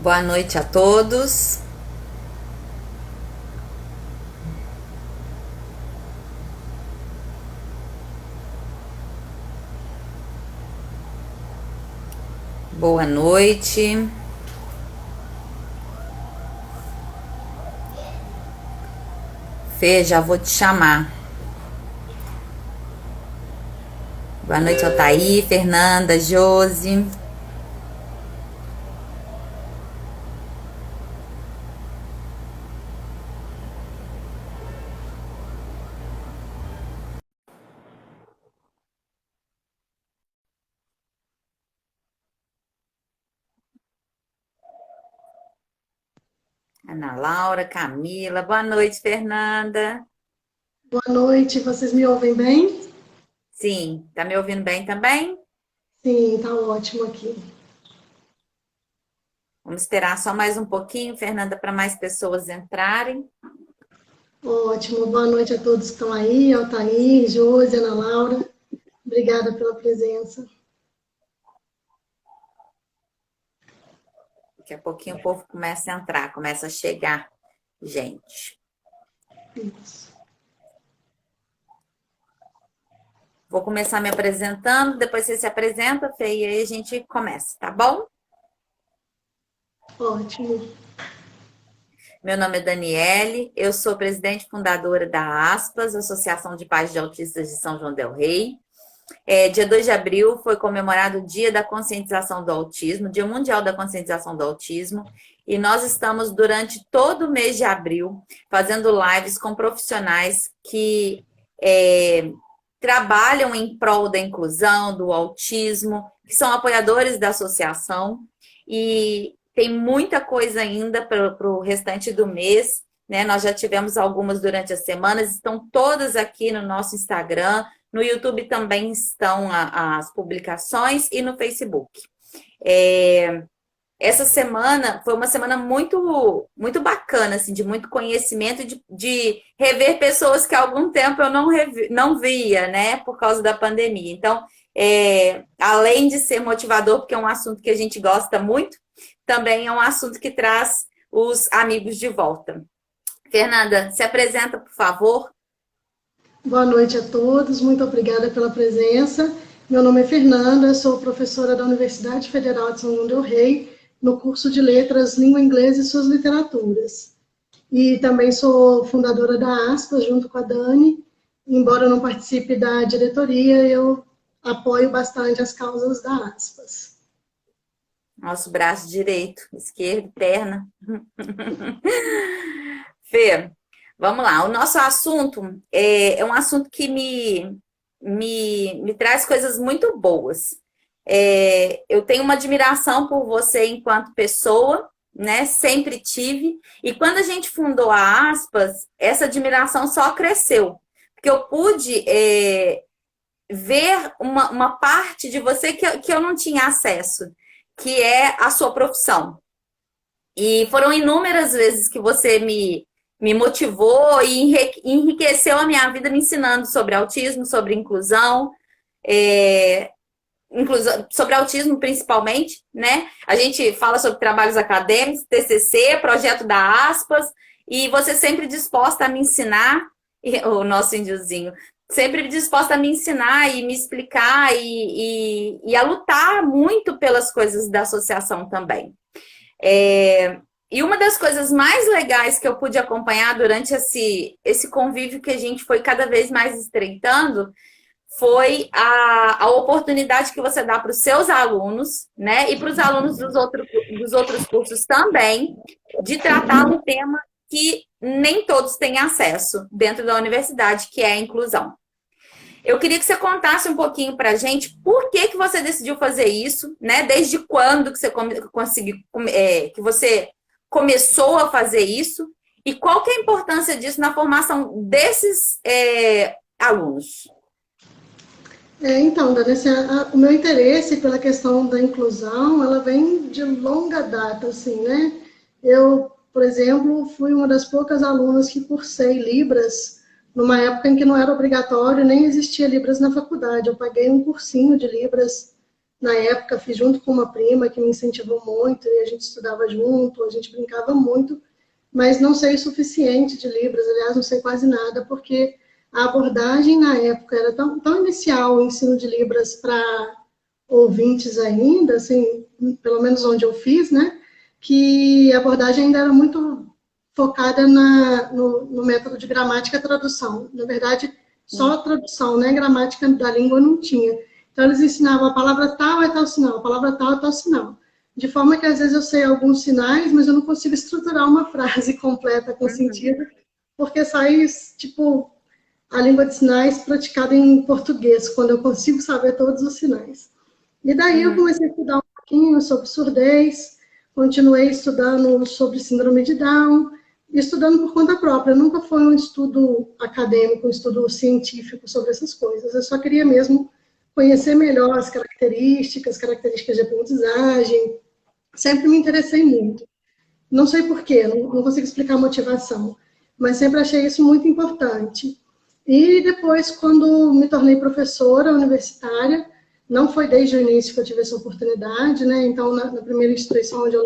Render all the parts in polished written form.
Boa noite a todos. Boa noite. Fê, já vou te chamar. Boa noite, Altair, Fernanda, Josi. Ana Laura, Camila. Boa noite, Fernanda. Boa noite, vocês me ouvem bem? Sim, tá me ouvindo bem também? Sim, tá ótimo aqui. Vamos esperar só mais um pouquinho, Fernanda, para mais pessoas entrarem. Ótimo, boa noite a todos que estão aí, Altair, Josi, Ana Laura. Obrigada pela presença. Daqui a pouquinho o povo começa a entrar, começa a chegar gente. Isso. Vou começar me apresentando, depois você se apresenta, Fê, e aí a gente começa, tá bom? Ótimo. Meu nome é Daniele, eu sou presidente fundadora da ASPAS, Associação de Pais de Autistas de São João del Rei. Dia 2 de abril foi comemorado o Dia da Conscientização do Autismo, Dia Mundial da Conscientização do Autismo, e nós estamos durante todo o mês de abril fazendo lives com profissionais que trabalham em prol da inclusão, do autismo, que são apoiadores da associação, e tem muita coisa ainda para o restante do mês, né? Nós já tivemos algumas durante as semanas, estão todas aqui no nosso Instagram, no YouTube também estão as publicações e no Facebook. Essa semana foi uma semana muito bacana, assim, de muito conhecimento, de rever pessoas que há algum tempo eu não via, né, por causa da pandemia. Então, além de ser motivador, porque é um assunto que a gente gosta muito, também é um assunto que traz os amigos de volta. Fernanda, se apresenta, por favor. Boa noite a todos, muito obrigada pela presença. Meu nome é Fernanda, eu sou professora da Universidade Federal de São João del Rei, no curso de Letras, Língua Inglesa e Suas Literaturas. E também sou fundadora da ASPAS, junto com a Dani. Embora eu não participe da diretoria, eu apoio bastante as causas da ASPAS. Nosso braço direito, esquerdo, perna. Fê, vamos lá. O nosso assunto é um assunto que me traz coisas muito boas. Eu tenho uma admiração por você enquanto pessoa, né? Sempre tive. E quando a gente fundou a Aspas, essa admiração só cresceu. Porque eu pude ver uma parte de você que eu não tinha acesso, que é a sua profissão. E foram inúmeras vezes que você me motivou e enriqueceu a minha vida me ensinando sobre autismo, sobre inclusão, é, sobre autismo principalmente, né? A gente fala sobre trabalhos acadêmicos, TCC, projeto da Aspas, e você sempre disposta a me ensinar, o nosso índiozinho, sempre disposta a me ensinar e me explicar e a lutar muito pelas coisas da associação também. E uma das coisas mais legais que eu pude acompanhar durante esse convívio que a gente foi cada vez mais estreitando foi a oportunidade que você dá para os seus alunos, né, e para os alunos dos outros cursos também, de tratar um tema que nem todos têm acesso dentro da universidade, que é a inclusão. Eu queria que você contasse um pouquinho para a gente por que você decidiu fazer isso, né? Desde quando que você conseguiu, que você começou a fazer isso e qual que é a importância disso na formação desses alunos? Então, Dani, assim, o meu interesse pela questão da inclusão, ela vem de longa data, assim, né? Eu, por exemplo, fui uma das poucas alunas que cursei Libras numa época em que não era obrigatório, nem existia Libras na faculdade. Eu paguei um cursinho de Libras Na época, fiz junto com uma prima que me incentivou muito, e a gente estudava junto, a gente brincava muito, mas não sei o suficiente de Libras, aliás, não sei quase nada, porque a abordagem na época era tão inicial, o ensino de Libras para ouvintes ainda, assim, pelo menos onde eu fiz, né, que a abordagem ainda era muito focada no método de gramática e tradução. Na verdade, só a tradução, né, gramática da língua não tinha. Então, eles ensinavam a palavra tal é tal sinal, a palavra tal é tal sinal. De forma que, às vezes, eu sei alguns sinais, mas eu não consigo estruturar uma frase completa com sentido, porque sai, tipo, a língua de sinais praticada em português, quando eu consigo saber todos os sinais. E daí eu comecei a estudar um pouquinho sobre surdez, continuei estudando sobre síndrome de Down, e estudando por conta própria. Nunca foi um estudo acadêmico, um estudo científico sobre essas coisas. Eu só queria mesmo conhecer melhor as características de aprendizagem. Sempre me interessei muito. Não sei porquê, não consigo explicar a motivação, mas sempre achei isso muito importante. E depois, quando me tornei professora universitária, não foi desde o início que eu tive essa oportunidade, né? Então, na primeira instituição onde eu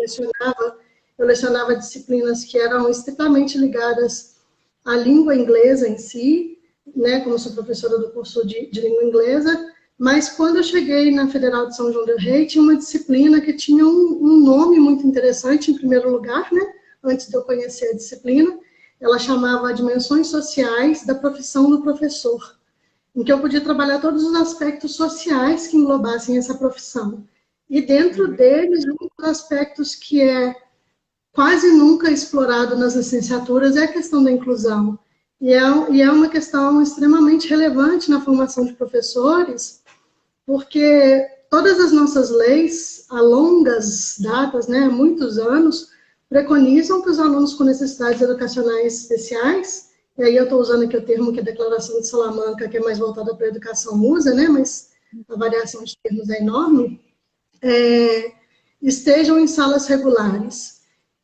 lecionava disciplinas que eram estritamente ligadas à língua inglesa em si, né? Como sou professora do curso de língua inglesa, mas quando eu cheguei na Federal de São João del Rei, tinha uma disciplina que tinha um nome muito interessante, em primeiro lugar, né? Antes de eu conhecer a disciplina, ela chamava Dimensões Sociais da Profissão do Professor, em que eu podia trabalhar todos os aspectos sociais que englobassem essa profissão. E dentro deles, um dos aspectos que é quase nunca explorado nas licenciaturas é a questão da inclusão. E é uma questão extremamente relevante na formação de professores, porque todas as nossas leis, há longas datas, né, há muitos anos, preconizam que os alunos com necessidades educacionais especiais, e aí eu estou usando aqui o termo que a Declaração de Salamanca, que é mais voltada para a educação, usa, né, mas a variação de termos é enorme, estejam em salas regulares.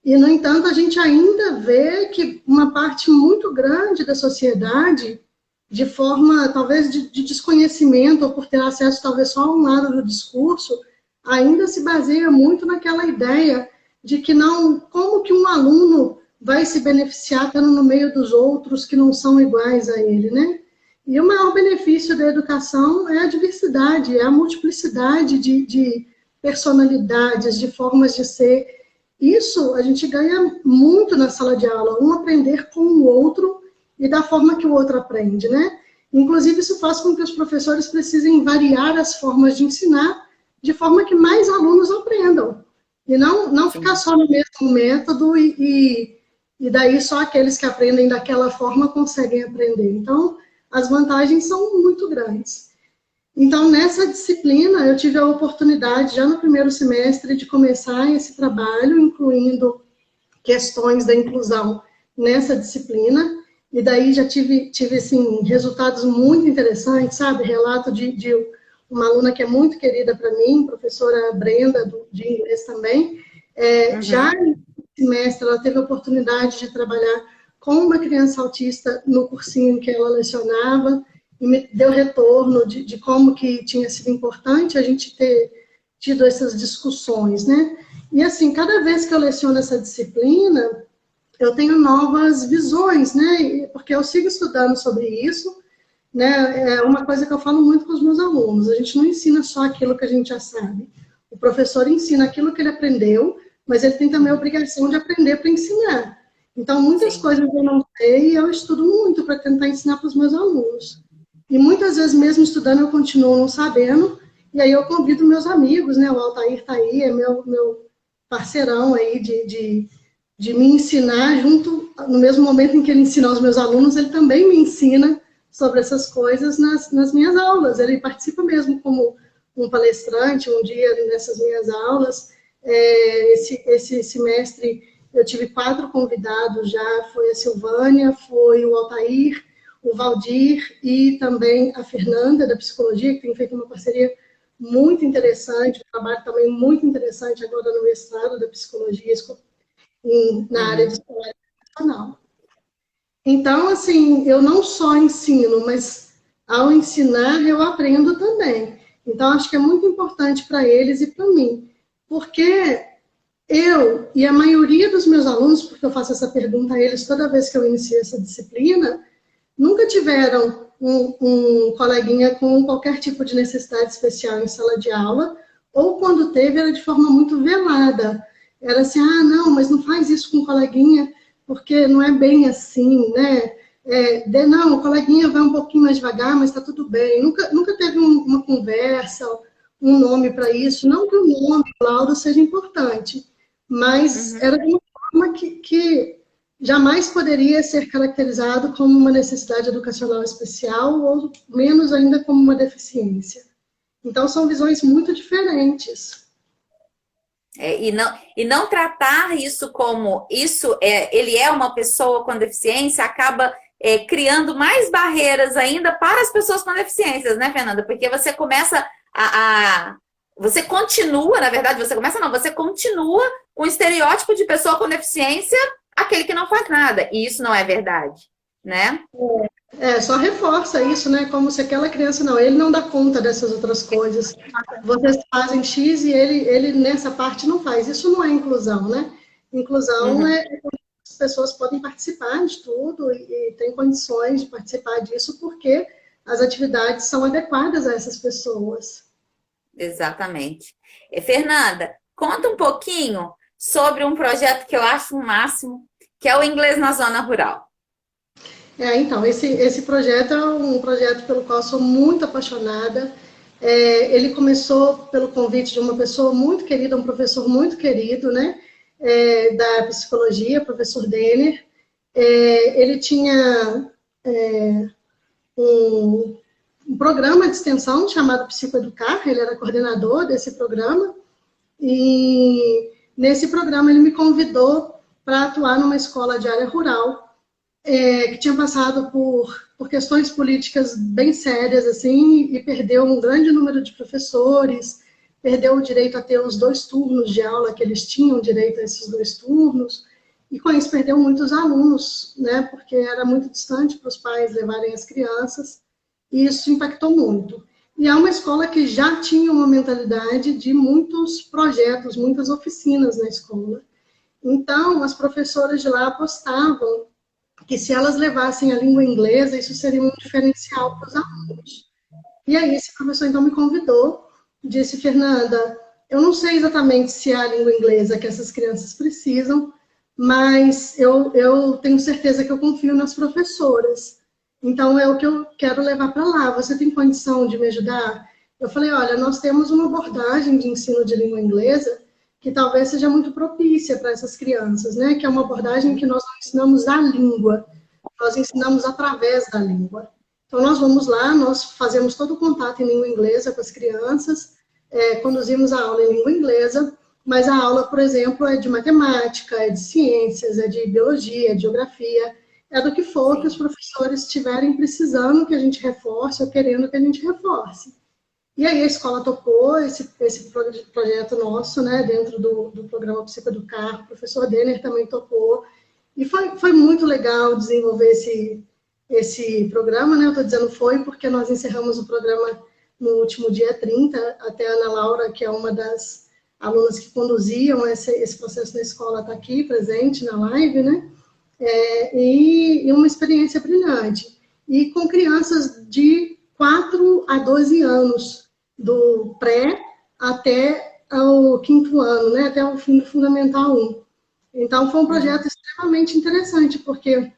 E, no entanto, a gente ainda vê que uma parte muito grande da sociedade, de forma, talvez, de desconhecimento, ou por ter acesso, talvez, só a um lado do discurso, ainda se baseia muito naquela ideia de que não, como que um aluno vai se beneficiar estando no meio dos outros que não são iguais a ele, né? E o maior benefício da educação é a diversidade, é a multiplicidade de personalidades, de formas de ser. Isso a gente ganha muito na sala de aula, um aprender com o outro e da forma que o outro aprende, né? Inclusive, isso faz com que os professores precisem variar as formas de ensinar, de forma que mais alunos aprendam. E não ficar só no mesmo método e daí só aqueles que aprendem daquela forma conseguem aprender. Então, as vantagens são muito grandes. Então, nessa disciplina, eu tive a oportunidade, já no primeiro semestre, de começar esse trabalho, incluindo questões da inclusão nessa disciplina, e daí já tive assim, resultados muito interessantes, sabe? Relato de uma aluna que é muito querida para mim, professora Brenda, de inglês também. Já no semestre, ela teve a oportunidade de trabalhar com uma criança autista no cursinho que ela lecionava, e me deu retorno de como que tinha sido importante a gente ter tido essas discussões, né? E assim, cada vez que eu leciono essa disciplina, eu tenho novas visões, né? Porque eu sigo estudando sobre isso, né? É uma coisa que eu falo muito com os meus alunos, a gente não ensina só aquilo que a gente já sabe. O professor ensina aquilo que ele aprendeu, mas ele tem também a obrigação de aprender para ensinar. Então, muitas coisas eu não sei e eu estudo muito para tentar ensinar para os meus alunos. E muitas vezes, mesmo estudando, eu continuo não sabendo, e aí eu convido meus amigos, né? O Altair está aí, é meu parceirão aí de me ensinar junto, no mesmo momento em que ele ensina aos meus alunos, ele também me ensina sobre essas coisas nas minhas aulas. Ele participa mesmo como um palestrante um dia nessas minhas aulas. Esse semestre eu tive 4 convidados já, foi a Silvânia, foi o Altair, o Valdir e também a Fernanda, da Psicologia, que tem feito uma parceria muito interessante, um trabalho também muito interessante agora no mestrado da Psicologia na área de escolar educacional. Então, assim, eu não só ensino, mas ao ensinar eu aprendo também. Então, acho que é muito importante para eles e para mim, porque eu e a maioria dos meus alunos, porque eu faço essa pergunta a eles toda vez que eu inicio essa disciplina, nunca tiveram um coleguinha com qualquer tipo de necessidade especial em sala de aula, ou quando teve, era de forma muito velada. Era assim, ah, não, mas não faz isso com o coleguinha, porque não é bem assim, né? Não, o coleguinha vai um pouquinho mais devagar, mas está tudo bem. Nunca teve uma conversa, um nome para isso. Não que o nome, o laudo, seja importante, mas Uhum. era de uma forma que jamais poderia ser caracterizado como uma necessidade educacional especial ou menos ainda como uma deficiência. Então, são visões muito diferentes. E não tratar isso como ele é uma pessoa com deficiência, acaba criando mais barreiras ainda para as pessoas com deficiências, né, Fernanda? Porque você começa você continua, na verdade, você começa não, você continua com o estereótipo de pessoa com deficiência, aquele que não faz nada. E isso não é verdade, né? Só reforça isso, né? Como se aquela criança, não, ele não dá conta dessas outras coisas. Vocês fazem X e ele nessa parte não faz. Isso não é inclusão, né? Inclusão Uhum. é quando as pessoas podem participar de tudo e têm condições de participar disso porque as atividades são adequadas a essas pessoas. Exatamente. Fernanda, conta um pouquinho sobre um projeto que eu acho o máximo, que é o Inglês na Zona Rural. Então, esse projeto é um projeto pelo qual sou muito apaixonada. Ele começou pelo convite de uma pessoa muito querida, um professor muito querido, né? Da psicologia, professor Denner. Ele tinha um, um programa de extensão chamado Psicoeducar, ele era coordenador desse programa, e nesse programa ele me convidou para atuar numa escola de área rural, que tinha passado por questões políticas bem sérias, assim, e perdeu um grande número de professores, perdeu o direito a ter os 2 turnos de aula, que eles tinham direito a esses 2 turnos, e com isso perdeu muitos alunos, né, porque era muito distante para os pais levarem as crianças, e isso impactou muito. E é uma escola que já tinha uma mentalidade de muitos projetos, muitas oficinas na escola. Então, as professoras de lá apostavam que se elas levassem a língua inglesa, isso seria um diferencial para os alunos. E aí esse professor então me convidou, disse, Fernanda, eu não sei exatamente se é a língua inglesa que essas crianças precisam, mas eu tenho certeza que eu confio nas professoras. Então é o que eu quero levar para lá. Você tem condição de me ajudar? Eu falei, olha, nós temos uma abordagem de ensino de língua inglesa que talvez seja muito propícia para essas crianças, né? Que é uma abordagem que nós não ensinamos a língua, nós ensinamos através da língua. Então, nós vamos lá, nós fazemos todo o contato em língua inglesa com as crianças, conduzimos a aula em língua inglesa, mas a aula, por exemplo, é de matemática, é de ciências, é de biologia, é de geografia, é do que for que os Sim. professores estiverem precisando que a gente reforce ou querendo que a gente reforce. E aí a escola tocou esse projeto nosso, né, dentro do programa Psicoeducar, o professor Denner também tocou, e foi muito legal desenvolver esse programa, né, eu estou dizendo foi porque nós encerramos o programa no último dia 30, até a Ana Laura, que é uma das alunas que conduziam esse processo na escola, está aqui presente na live, né, e uma experiência brilhante. E com crianças de 4 a 12 anos, do pré até o quinto ano, né, até o fim do Fundamental 1. Então, foi um projeto Uhum. extremamente interessante, porque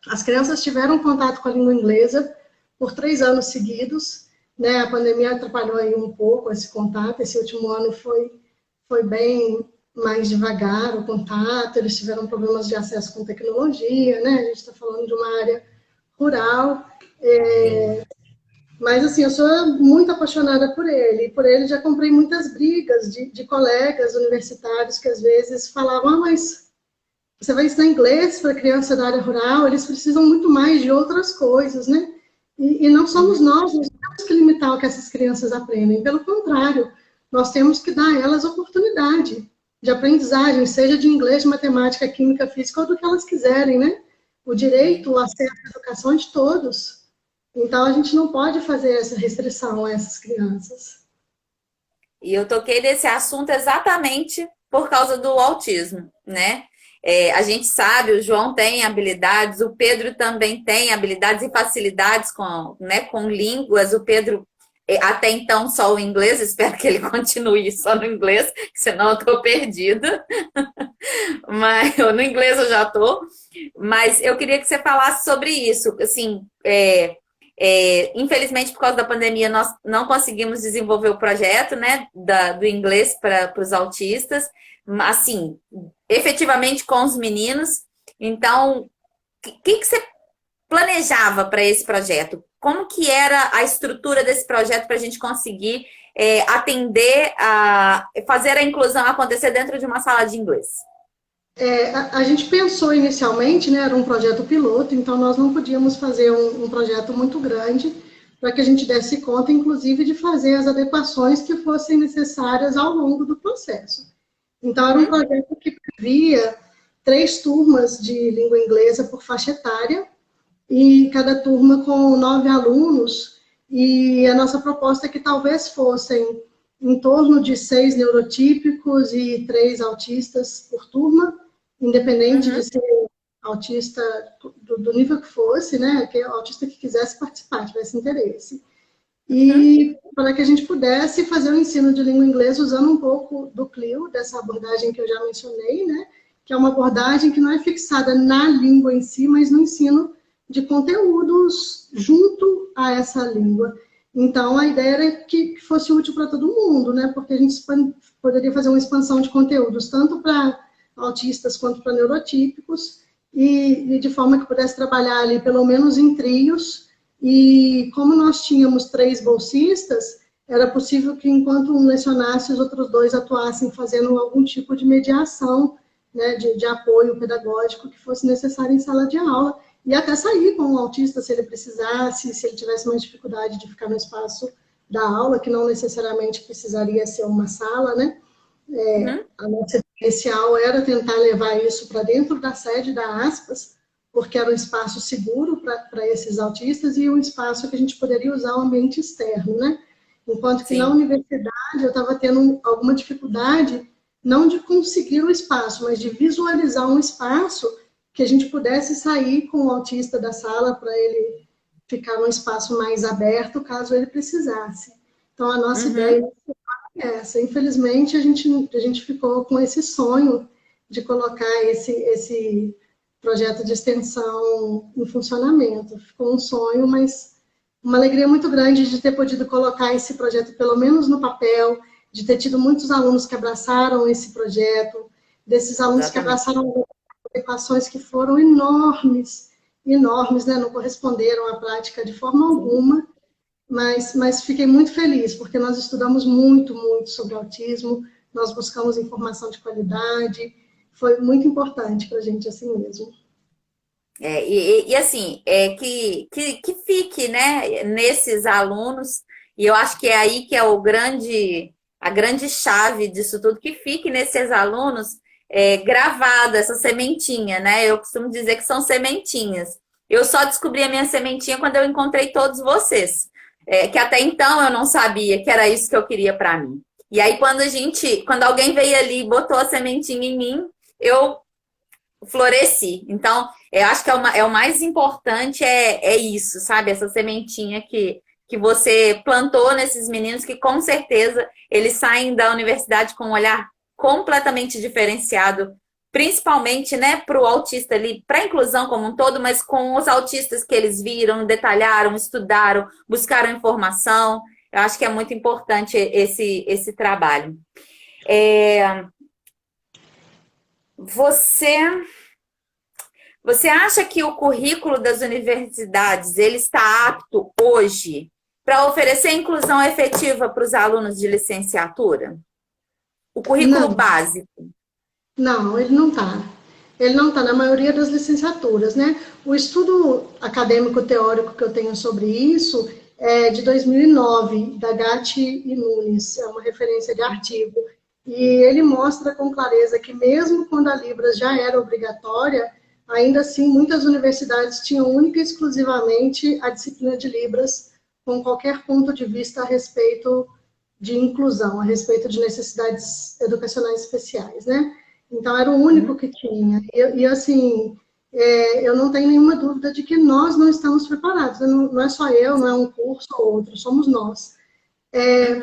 as crianças tiveram contato com a língua inglesa por 3 anos seguidos, né, a pandemia atrapalhou aí um pouco esse contato, esse último ano foi bem mais devagar o contato, eles tiveram problemas de acesso com tecnologia, né, a gente está falando de uma área rural, Sim. mas, assim, eu sou muito apaixonada por ele. E por ele já comprei muitas brigas de colegas universitários que, às vezes, falavam, ah, mas você vai ensinar inglês para criança da área rural, eles precisam muito mais de outras coisas, né? E não somos Uhum. nós, não temos que limitar o que essas crianças aprendem. Pelo contrário, nós temos que dar a elas oportunidade de aprendizagem, seja de inglês, de matemática, química, física, ou do que elas quiserem, né? O direito, o acesso à educação é de todos. Então, a gente não pode fazer essa restrição a essas crianças. E eu toquei nesse assunto exatamente por causa do autismo, né? A gente sabe, o João tem habilidades, o Pedro também tem habilidades e facilidades com, né, com línguas. O Pedro, até então, só o inglês, espero que ele continue só no inglês, senão eu estou perdida. Mas no inglês eu já estou. Mas eu queria que você falasse sobre isso. Assim, infelizmente, por causa da pandemia, nós não conseguimos desenvolver o projeto, né, do inglês para os autistas, assim, efetivamente com os meninos. Então, o que você planejava para esse projeto? Como que era a estrutura desse projeto para a gente conseguir atender fazer a inclusão acontecer dentro de uma sala de inglês? A gente pensou inicialmente, né, era um projeto piloto, então nós não podíamos fazer um projeto muito grande para que a gente desse conta, inclusive, de fazer as adequações que fossem necessárias ao longo do processo. Então, era um projeto que previa 3 turmas de língua inglesa por faixa etária, e cada turma com 9 alunos, e a nossa proposta é que talvez fossem em torno de 6 neurotípicos e 3 autistas por turma, independente de ser autista do nível que fosse, né? Que autista que quisesse participar, tivesse interesse. E para que a gente pudesse fazer o ensino de língua inglesa usando um pouco do CLIO, dessa abordagem que eu já mencionei, né? Que é uma abordagem que não é fixada na língua em si, mas no ensino de conteúdos junto a essa língua. Então, a ideia era que fosse útil para todo mundo, né? Porque a gente poderia fazer uma expansão de conteúdos, tanto para autistas quanto para neurotípicos, e de forma que pudesse trabalhar ali, pelo menos em trios. E como nós tínhamos 3 bolsistas, era possível que, enquanto um lecionasse, os outros 2 atuassem fazendo algum tipo de mediação, né, de apoio pedagógico que fosse necessário em sala de aula, e até sair com o autista se ele precisasse, se ele tivesse mais dificuldade de ficar no espaço da aula, que não necessariamente precisaria ser uma sala, né? A nossa ideia inicial era tentar levar isso para dentro da sede da Aspas, porque era um espaço seguro para esses autistas e um espaço que a gente poderia usar o ambiente externo, né? Enquanto que na universidade eu estava tendo alguma dificuldade, não de conseguir o espaço, mas de visualizar um espaço que a gente pudesse sair com o autista da sala para ele ficar num espaço mais aberto, caso ele precisasse. Então, a nossa ideia é essa. Infelizmente, a gente ficou com esse sonho de colocar esse projeto de extensão em funcionamento. Ficou um sonho, mas uma alegria muito grande de ter podido colocar esse projeto, pelo menos no papel, de ter tido muitos alunos que abraçaram esse projeto, desses alunos que abraçaram adequações que foram enormes, enormes, né? Não corresponderam à prática de forma alguma, mas fiquei muito feliz, porque nós estudamos muito, muito sobre autismo, nós buscamos informação de qualidade, foi muito importante para a gente, assim mesmo. Assim, que fique, né, nesses alunos, e eu acho que é aí que é a grande chave disso tudo, que fique nesses alunos gravada, essa sementinha, né? Eu costumo dizer que são sementinhas. Eu só descobri a minha sementinha quando eu encontrei todos vocês, que até então eu não sabia que era isso que eu queria para mim. E aí, quando alguém veio ali e botou a sementinha em mim, eu floresci. Então, eu acho que o mais importante é isso, sabe? Essa sementinha que você plantou nesses meninos, que com certeza eles saem da universidade com um olhar completamente diferenciado, principalmente, né, para o autista ali, para a inclusão como um todo, mas com os autistas que eles viram, detalharam, estudaram, buscaram informação. Eu acho que é muito importante esse trabalho. Você acha que o currículo das universidades ele está apto hoje para oferecer inclusão efetiva para os alunos de licenciatura? O currículo básico? Não, ele não está. Ele não está na maioria das licenciaturas, né? O estudo acadêmico teórico que eu tenho sobre isso é de 2009, da Gatti e Nunes, é uma referência de artigo. E ele mostra com clareza que mesmo quando a Libras já era obrigatória, ainda assim muitas universidades tinham única e exclusivamente a disciplina de Libras, com qualquer ponto de vista a respeito de inclusão, a respeito de necessidades educacionais especiais, né? Então, era o único que tinha. E assim, eu não tenho nenhuma dúvida de que nós não estamos preparados. Não é só eu, não é um curso ou outro, somos nós.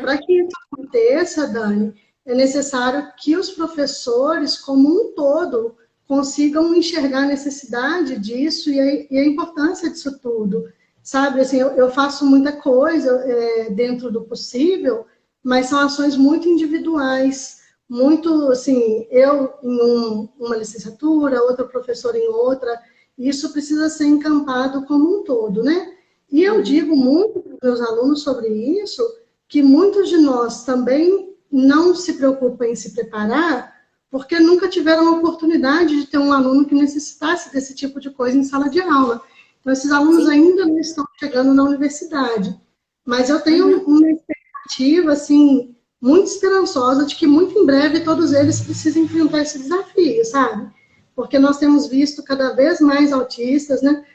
Para que isso aconteça, Dani, é necessário que os professores, como um todo, consigam enxergar a necessidade disso e a importância disso tudo. Sabe, assim, eu faço muita coisa dentro do possível, mas são ações muito individuais, muito, assim, eu em uma licenciatura, outra professora em outra, e isso precisa ser encampado como um todo, né? E eu digo muito para os meus alunos sobre isso, que muitos de nós também não se preocupam em se preparar, porque nunca tiveram a oportunidade de ter um aluno que necessitasse desse tipo de coisa em sala de aula. Então, esses alunos ainda não estão chegando na universidade. Mas eu tenho uma expectativa, assim, muito esperançosa de que muito em breve todos eles precisem enfrentar esse desafio, sabe? Porque nós temos visto cada vez mais autistas, né?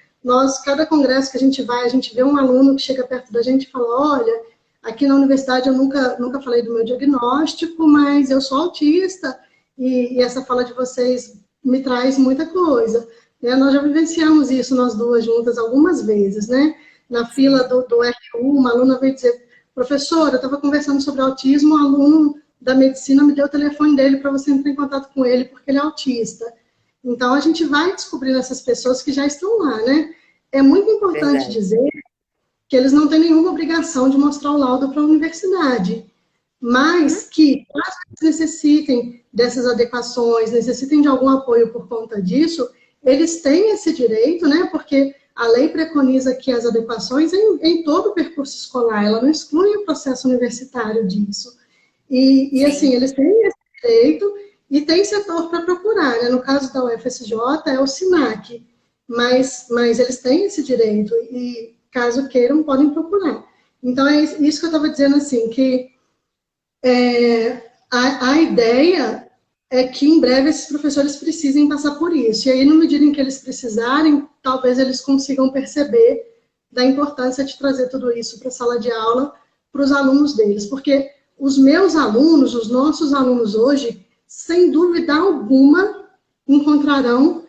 Cada congresso que a gente vê um aluno que chega perto da gente e fala, olha, aqui na universidade eu nunca falei do meu diagnóstico, mas eu sou autista e essa fala de vocês me traz muita coisa. Nós já vivenciamos isso, nós duas juntas, algumas vezes, né? Na fila do RU, uma aluna veio dizer, professora, eu estava conversando sobre autismo, um aluno da medicina me deu o telefone dele para você entrar em contato com ele, porque ele é autista. Então, a gente vai descobrindo essas pessoas que já estão lá, né? É muito importante dizer que eles não têm nenhuma obrigação de mostrar o laudo para a universidade, mas que, caso eles necessitem dessas adequações, necessitem de algum apoio por conta disso, eles têm esse direito, né? Porque a lei preconiza que as adequações em todo o percurso escolar, ela não exclui o processo universitário disso. E assim, eles têm esse direito e tem setor para procurar, né? No caso da UFSJ, é o SINAC, mas eles têm esse direito e, caso queiram, podem procurar. Então, é isso que eu estava dizendo, assim, que a ideia é que em breve esses professores precisem passar por isso. E aí, na medida em que eles precisarem, talvez eles consigam perceber da importância de trazer tudo isso para a sala de aula, para os alunos deles. Porque os meus alunos, os nossos alunos hoje, sem dúvida alguma, encontrarão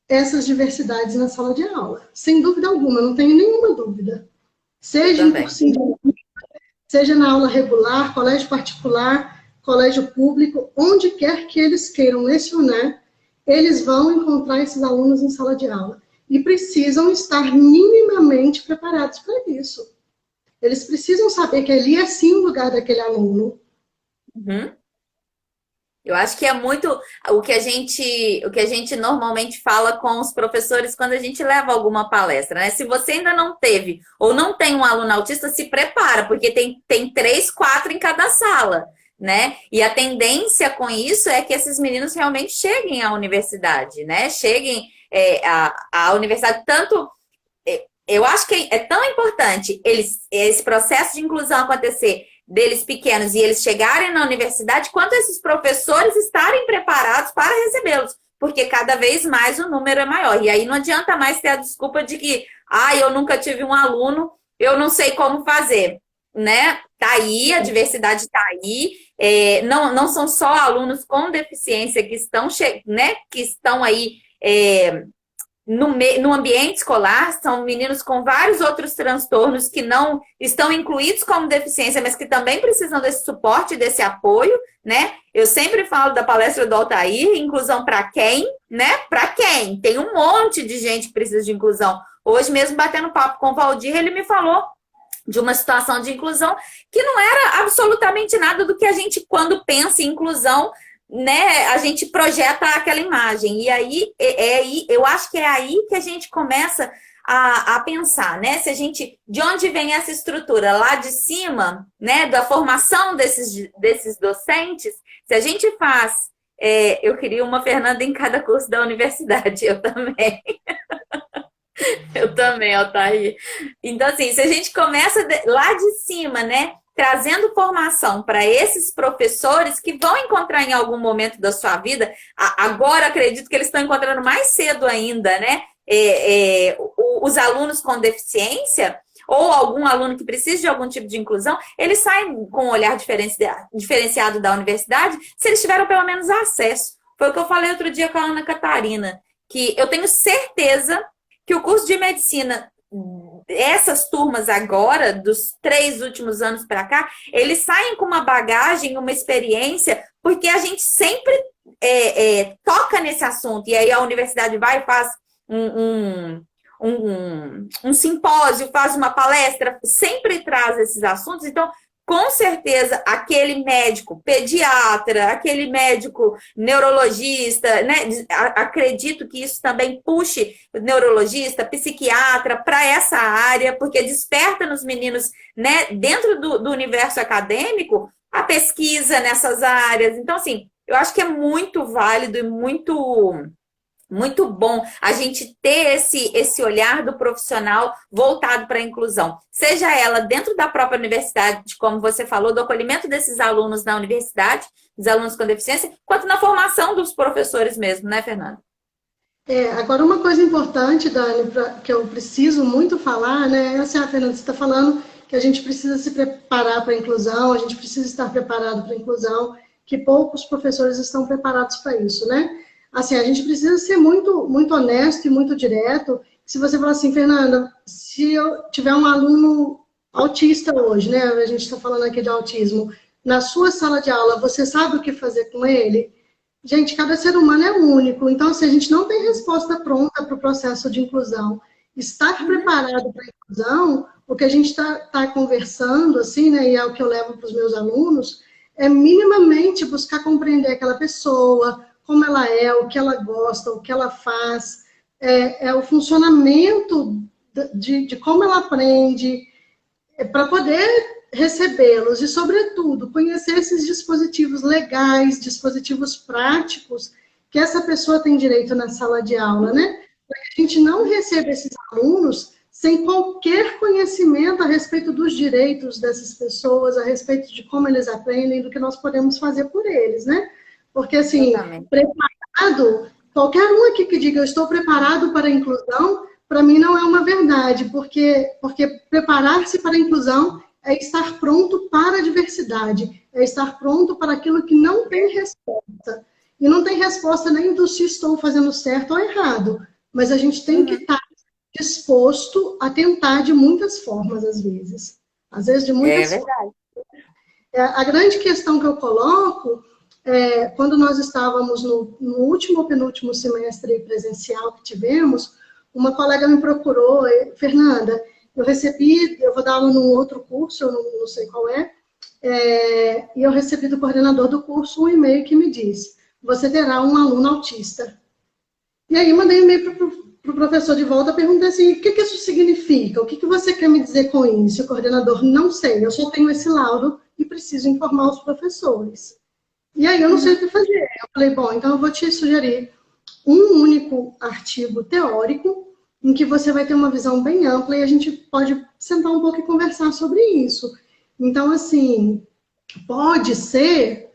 essas diversidades na sala de aula. Sem dúvida alguma, não tenho nenhuma dúvida. Seja em cursinho, seja na aula regular, colégio particular, colégio público, onde quer que eles queiram lecionar, eles vão encontrar esses alunos em sala de aula. E precisam estar minimamente preparados para isso. Eles precisam saber que ali é sim o lugar daquele aluno. Eu acho que é muito o que a gente normalmente fala com os professores quando a gente leva alguma palestra, né? Se você ainda não teve ou não tem um aluno autista, se prepara, porque tem 3, 4 em cada sala, né? E a tendência com isso é que esses meninos realmente cheguem à universidade, né? Cheguem à universidade, tanto... Eu acho que é tão importante esse processo de inclusão acontecer deles pequenos e eles chegarem na universidade, quanto esses professores estarem preparados para recebê-los, porque cada vez mais o número é maior. E aí não adianta mais ter a desculpa de que, eu nunca tive um aluno, eu não sei como fazer, né? Tá aí, a diversidade está aí, não são só alunos com deficiência que estão, né, que estão aí no ambiente escolar, são meninos com vários outros transtornos que não estão incluídos como deficiência, mas que também precisam desse suporte, desse apoio, né? Eu sempre falo da palestra do Altair, inclusão para quem, né? Para quem? Tem um monte de gente que precisa de inclusão. Hoje mesmo, batendo papo com o Valdir, ele me falou de uma situação de inclusão que não era absolutamente nada do que a gente, quando pensa em inclusão, né, a gente projeta aquela imagem. E aí, eu acho que é aí que a gente começa a pensar, né? Se a gente, de onde vem essa estrutura? Lá de cima, né, da formação desses docentes, se a gente faz... eu queria uma Fernanda em cada curso da universidade, eu também. Eu também, Altair. Então, assim, se a gente começa lá de cima, né, trazendo formação para esses professores que vão encontrar em algum momento da sua vida, agora acredito que eles estão encontrando mais cedo ainda, né? Os alunos com deficiência, ou algum aluno que precisa de algum tipo de inclusão, eles saem com um olhar diferenciado da universidade se eles tiveram pelo menos acesso. Foi o que eu falei outro dia com a Ana Catarina, que eu tenho certeza que o curso de medicina, essas turmas agora, dos 3 últimos anos para cá, eles saem com uma bagagem, uma experiência, porque a gente sempre toca nesse assunto, e aí a universidade vai e faz um simpósio, faz uma palestra, sempre traz esses assuntos. Então, com certeza, aquele médico pediatra, aquele médico neurologista, né? Acredito que isso também puxe neurologista, psiquiatra para essa área, porque desperta nos meninos, né, dentro do universo acadêmico, a pesquisa nessas áreas. Então, assim, eu acho que é muito válido e muito bom a gente ter esse olhar do profissional voltado para a inclusão. Seja ela dentro da própria universidade, como você falou, do acolhimento desses alunos na universidade, dos alunos com deficiência, quanto na formação dos professores mesmo, né, Fernanda? Agora, uma coisa importante, Dani, que eu preciso muito falar, né, é assim, Fernanda, você está falando que a gente precisa se preparar para a inclusão, a gente precisa estar preparado para a inclusão, que poucos professores estão preparados para isso, né? Assim, a gente precisa ser muito, muito honesto e muito direto. Se você falar assim, Fernanda, se eu tiver um aluno autista hoje, né? A gente está falando aqui de autismo, na sua sala de aula, você sabe o que fazer com ele? Gente, cada ser humano é único. Então, se a gente não tem resposta pronta para o processo de inclusão, estar preparado para a inclusão, o que a gente está conversando, assim, né? E é o que eu levo para os meus alunos, é minimamente buscar compreender aquela pessoa, como ela é, o que ela gosta, o que ela faz, o funcionamento de como ela aprende, para poder recebê-los e, sobretudo, conhecer esses dispositivos legais, dispositivos práticos que essa pessoa tem direito na sala de aula, né? Para que a gente não receba esses alunos sem qualquer conhecimento a respeito dos direitos dessas pessoas, a respeito de como eles aprendem, do que nós podemos fazer por eles, né? Porque, assim, preparado, qualquer um aqui que diga eu estou preparado para a inclusão, para mim não é uma verdade, porque preparar-se para a inclusão é estar pronto para a diversidade, é estar pronto para aquilo que não tem resposta. E não tem resposta nem do se estou fazendo certo ou errado, mas a gente tem que estar disposto a tentar de muitas formas, às vezes. Às vezes, de muitas formas. A grande questão que eu coloco quando nós estávamos no último ou penúltimo semestre presencial que tivemos, uma colega me procurou, Fernanda, eu vou dar aula num outro curso, eu não sei qual e eu recebi do coordenador do curso um e-mail que me diz, você terá um aluno autista. E aí mandei um e-mail para o professor de volta, perguntei assim, o que isso significa? O que você quer me dizer com isso? O coordenador, não sei, eu só tenho esse laudo e preciso informar os professores. E aí eu não sei o que fazer. Eu falei, bom, então eu vou te sugerir um único artigo teórico em que você vai ter uma visão bem ampla e a gente pode sentar um pouco e conversar sobre isso. Então, assim, pode ser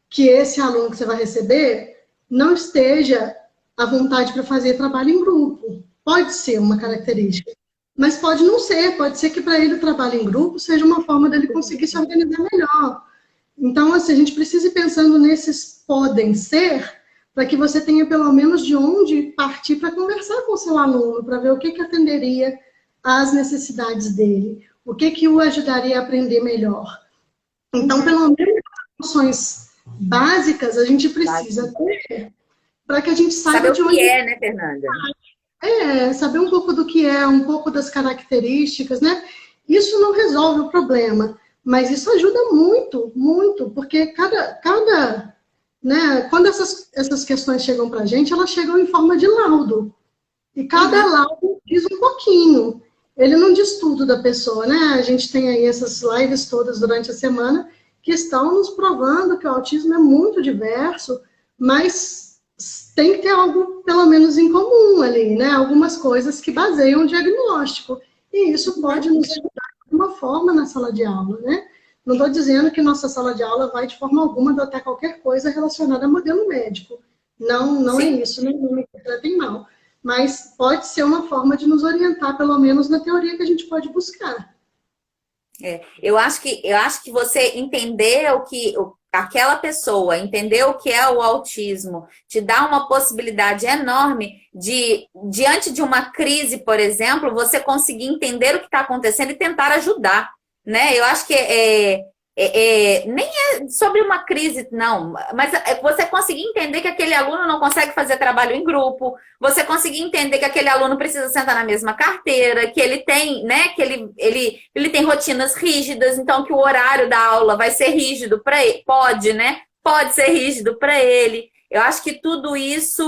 que esse aluno que você vai receber não esteja à vontade para fazer trabalho em grupo. Pode ser uma característica. Mas pode não ser. Pode ser que para ele o trabalho em grupo seja uma forma dele conseguir se organizar melhor. Então, assim, a gente precisa ir pensando nesses podem ser, para que você tenha pelo menos de onde partir para conversar com o seu aluno, para ver o que atenderia às necessidades dele, o que o ajudaria a aprender melhor. Então, pelo menos funções básicas a gente precisa ter, para que a gente saiba saber de onde... Saber o que é, né, Fernanda? Saber um pouco do que é, um pouco das características, né? Isso não resolve o problema. Mas isso ajuda muito, muito, porque né, quando essas questões chegam para a gente, elas chegam em forma de laudo. E cada laudo diz um pouquinho. Ele não diz tudo da pessoa, né? A gente tem aí essas lives todas durante a semana que estão nos provando que o autismo é muito diverso, mas tem que ter algo, pelo menos, em comum ali, né? Algumas coisas que baseiam o diagnóstico. E isso pode nos ajudar uma forma na sala de aula, né? Não estou dizendo que nossa sala de aula vai, de forma alguma, adotar qualquer coisa relacionada a modelo médico. Não é isso, não me interpretem mal. mas pode ser uma forma de nos orientar, pelo menos na teoria que a gente pode buscar. Eu acho que você entender aquela pessoa, entender o que é o autismo, te dá uma possibilidade enorme de, diante de uma crise, por exemplo, você conseguir entender o que está acontecendo e tentar ajudar, né? Eu acho que nem é sobre uma crise, não, mas você conseguir entender que aquele aluno não consegue fazer trabalho em grupo, você conseguir entender que aquele aluno precisa sentar na mesma carteira, que ele tem, né, que ele tem rotinas rígidas, então que o horário da aula vai ser rígido para ele, pode, né? Pode ser rígido para ele. Eu acho que tudo isso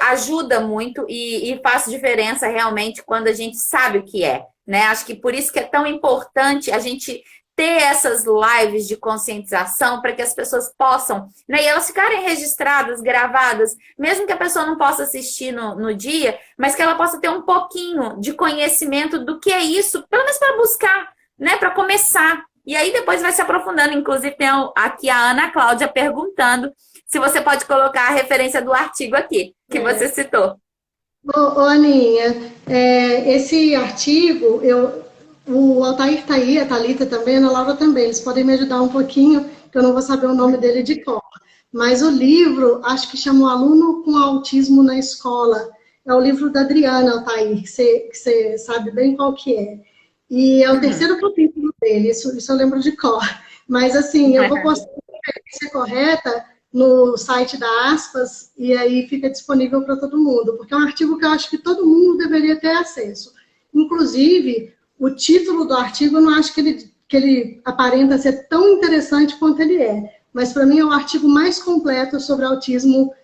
ajuda muito e faz diferença realmente quando a gente sabe o que é, né? Acho que por isso que é tão importante a gente ter essas lives de conscientização para que as pessoas possam, né? E elas ficarem registradas, gravadas, mesmo que a pessoa não possa assistir no dia, mas que ela possa ter um pouquinho de conhecimento do que é isso, pelo menos para buscar, né? Para começar. E aí depois vai se aprofundando. Inclusive tem aqui a Ana Cláudia perguntando se você pode colocar a referência do artigo aqui, que você citou. Aninha, esse artigo, o Altair está aí, a Thalita também, a Ana Laura também, eles podem me ajudar um pouquinho, que eu não vou saber o nome dele de cor. Mas o livro, acho que chama O Aluno com Autismo na Escola. É o livro da Adriana Altair, que você sabe bem qual que é. E é o terceiro capítulo dele, isso eu lembro de cor. Mas, assim, eu vou postar a referência correta no site da Aspas, e aí fica disponível para todo mundo, porque é um artigo que eu acho que todo mundo deveria ter acesso. Inclusive, o título do artigo eu não acho que ele aparenta ser tão interessante quanto ele é, mas para mim é o artigo mais completo sobre autismo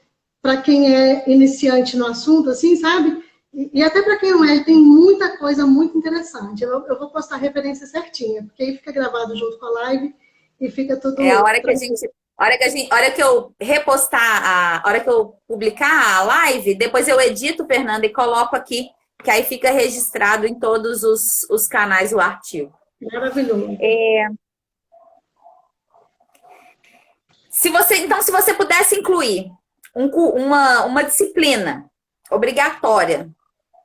para quem é iniciante no assunto, assim, sabe? E até para quem não é, tem muita coisa muito interessante. Eu vou postar a referência certinha, porque aí fica gravado junto com a live e fica tudo É a hora que a tranquilo. gente, a hora que eu repostar, a hora que eu publicar a live, depois eu edito, Fernanda, e coloco aqui, que aí fica registrado em todos os canais o artigo. Maravilhoso. Se você pudesse incluir uma disciplina obrigatória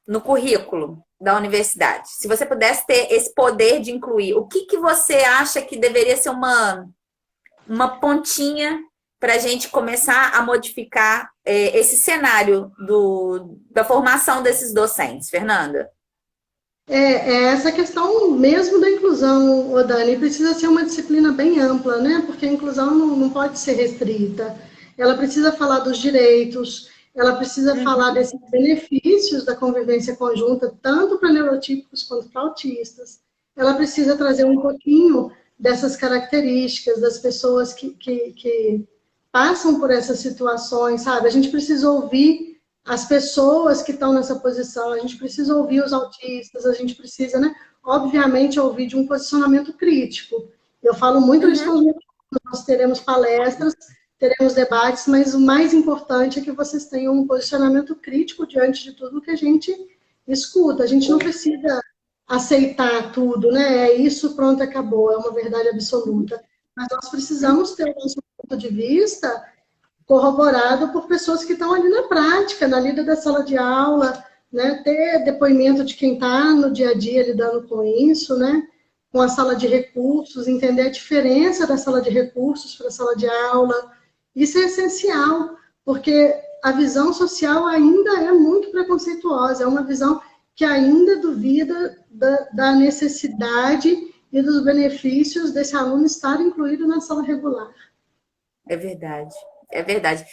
no currículo da universidade, se você pudesse ter esse poder de incluir, o que você acha que deveria ser uma pontinha para a gente começar a modificar esse cenário da formação desses docentes, Fernanda? Essa questão mesmo da inclusão, ô Dani, precisa ser uma disciplina bem ampla, né? Porque a inclusão não pode ser restrita. Ela precisa falar dos direitos, ela precisa falar desses benefícios da convivência conjunta, tanto para neurotípicos quanto para autistas. Ela precisa trazer um pouquinho dessas características das pessoas que passam por essas situações, sabe? A gente precisa ouvir as pessoas que estão nessa posição, a gente precisa ouvir os autistas, a gente precisa, né, obviamente, ouvir de um posicionamento crítico. Eu falo muito isso com os meus alunos, nós teremos palestras, teremos debates, mas o mais importante é que vocês tenham um posicionamento crítico diante de tudo que a gente escuta. A gente não precisa aceitar tudo, né? É isso, pronto, acabou, é uma verdade absoluta. Mas nós precisamos ter o nosso ponto de vista corroborado por pessoas que estão ali na prática, na lida da sala de aula, né? Ter depoimento de quem está no dia a dia lidando com isso, né? Com a sala de recursos, entender a diferença da sala de recursos para a sala de aula. Isso é essencial, porque a visão social ainda é muito preconceituosa, é uma visão que ainda duvida da necessidade e dos benefícios desse aluno estar incluído na sala regular. É verdade, é verdade.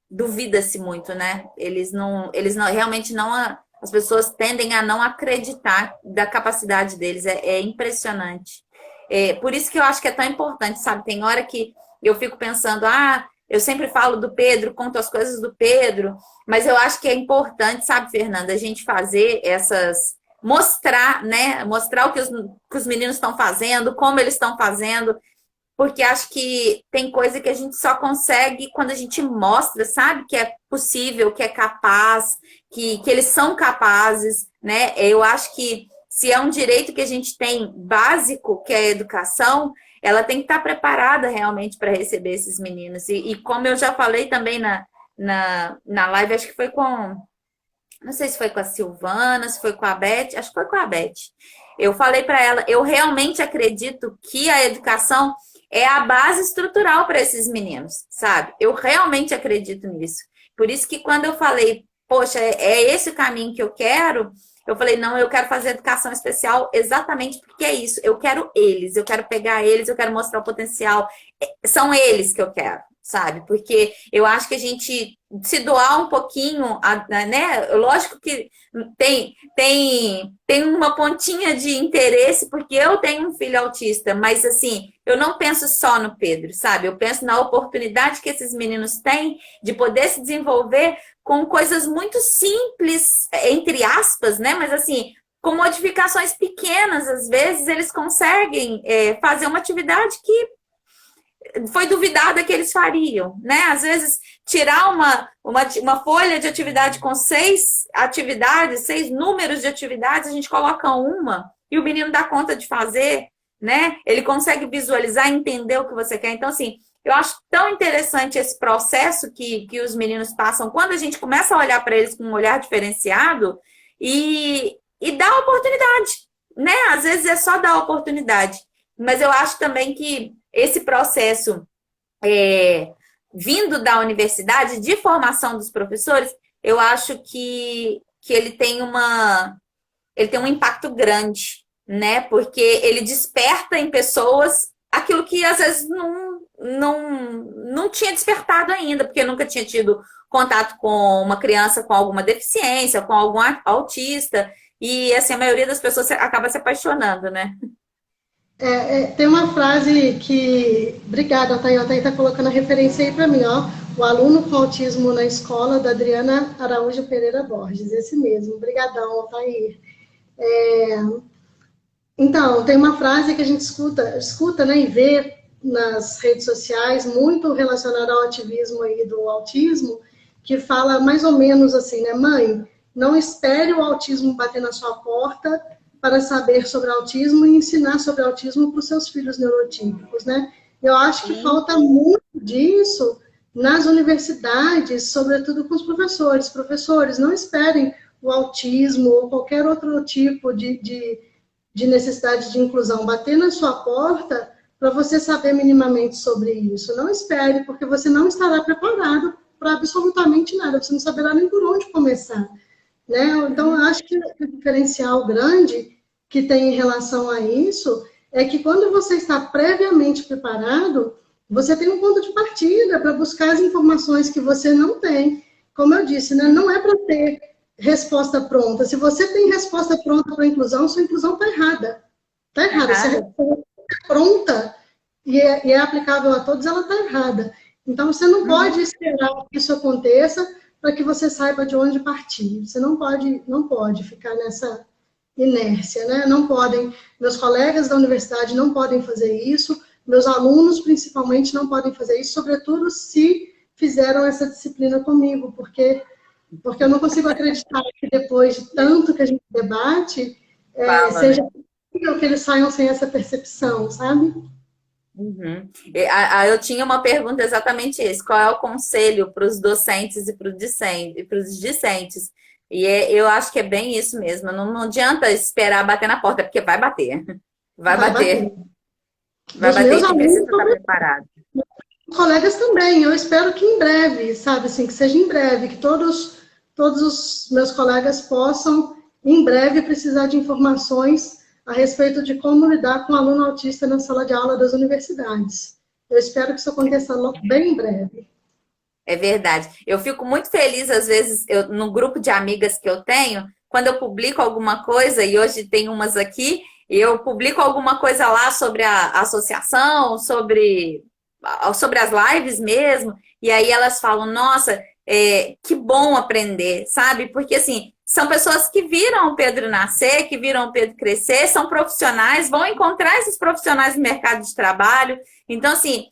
Duvida-se muito, né? Eles não, realmente não, as pessoas tendem a não acreditar da capacidade deles, é impressionante. Por isso que eu acho que é tão importante, sabe? Tem hora que eu fico pensando, eu sempre falo do Pedro, conto as coisas do Pedro, mas eu acho que é importante, sabe, Fernanda, a gente fazer mostrar, né? Mostrar o que os meninos estão fazendo, como eles estão fazendo, porque acho que tem coisa que a gente só consegue quando a gente mostra, sabe? Que é possível, que é capaz, que eles são capazes, né? Eu acho que se é um direito que a gente tem básico, que é a educação, ela tem que estar preparada realmente para receber esses meninos. E como eu já falei também na live, acho que foi com, não sei se foi com a Silvana, se foi com a Beth, acho que foi com a Beth. Eu falei para ela, eu realmente acredito que a educação é a base estrutural para esses meninos, sabe? Eu realmente acredito nisso. Por isso que quando eu falei, poxa, é esse o caminho que eu falei, não, eu quero fazer educação especial exatamente porque é isso. Eu quero eles, eu quero pegar eles, eu quero mostrar o potencial. São eles que eu quero, sabe? Porque eu acho que a gente se doar um pouquinho, né? Lógico que tem uma pontinha de interesse, porque eu tenho um filho autista, mas assim, eu não penso só no Pedro, sabe? Eu penso na oportunidade que esses meninos têm de poder se desenvolver com coisas muito simples, entre aspas, né? Mas assim, com modificações pequenas, às vezes, eles conseguem fazer uma atividade que foi duvidada que eles fariam, né? Às vezes, tirar uma folha de atividade com 6 atividades, 6 números de atividades, a gente coloca uma e o menino dá conta de fazer, né? Ele consegue visualizar e entender o que você quer. Então, assim, eu acho tão interessante esse processo que os meninos passam quando a gente começa a olhar para eles com um olhar diferenciado e dá oportunidade, né? Às vezes é só dar oportunidade. Mas eu acho também que esse processo vindo da universidade, de formação dos professores, eu acho que ele tem um impacto grande, né? Porque ele desperta em pessoas aquilo que às vezes não tinha despertado ainda, porque nunca tinha tido contato com uma criança com alguma deficiência, com algum autista, e assim, a maioria das pessoas acaba se apaixonando, né? Tem uma frase que. Obrigada, Thaí. A Thaí está colocando a referência aí para mim, ó. O aluno com autismo na escola, da Adriana Araújo Pereira Borges. Esse mesmo. Obrigadão, Thaí. Então, tem uma frase que a gente escuta, né, e vê nas redes sociais, muito relacionada ao ativismo aí do autismo, que fala mais ou menos assim, né, mãe, não espere o autismo bater na sua porta para saber sobre autismo e ensinar sobre autismo para os seus filhos neurotípicos, né? Eu acho que falta muito disso nas universidades, sobretudo com os professores. Professores, não esperem o autismo ou qualquer outro tipo de necessidade de inclusão bater na sua porta para você saber minimamente sobre isso. Não espere, porque você não estará preparado para absolutamente nada, você não saberá nem por onde começar. Né? Então, eu acho que o diferencial grande que tem em relação a isso é que quando você está previamente preparado, você tem um ponto de partida para buscar as informações que você não tem. Como eu disse, né? Não é para ter resposta pronta. Se você tem resposta pronta para a inclusão, sua inclusão está errada. Está errada. Se a resposta é pronta e é aplicável a todos, ela está errada. Então, você não pode esperar que isso aconteça para que você saiba de onde partir. Você não pode ficar nessa inércia, né? Não podem, meus colegas da universidade não podem fazer isso, meus alunos, principalmente, não podem fazer isso, sobretudo se fizeram essa disciplina comigo, porque eu não consigo acreditar que depois de tanto que a gente debate, seja possível que eles saiam sem essa percepção, sabe? Uhum. Eu tinha uma pergunta exatamente isso. Qual é o conselho para os docentes e para os discentes? Eu acho que é bem isso mesmo. Não adianta esperar bater na porta, porque vai bater. Vai bater. Vai bater. Meus E precisa alunos, estar preparado. colegas também. Eu espero que em breve, sabe, assim, que seja em breve, que todos os meus colegas possam, em breve, precisar de informações a respeito de como lidar com o aluno autista na sala de aula das universidades. Eu espero que isso aconteça bem em breve. É verdade. Eu fico muito feliz, às vezes, no grupo de amigas que eu tenho, quando eu publico alguma coisa, e hoje tem umas aqui, eu publico alguma coisa lá sobre a associação, sobre as lives mesmo, e aí elas falam, nossa, que bom aprender, sabe? Porque, assim, são pessoas que viram o Pedro nascer, que viram o Pedro crescer, são profissionais, vão encontrar esses profissionais no mercado de trabalho. Então, assim,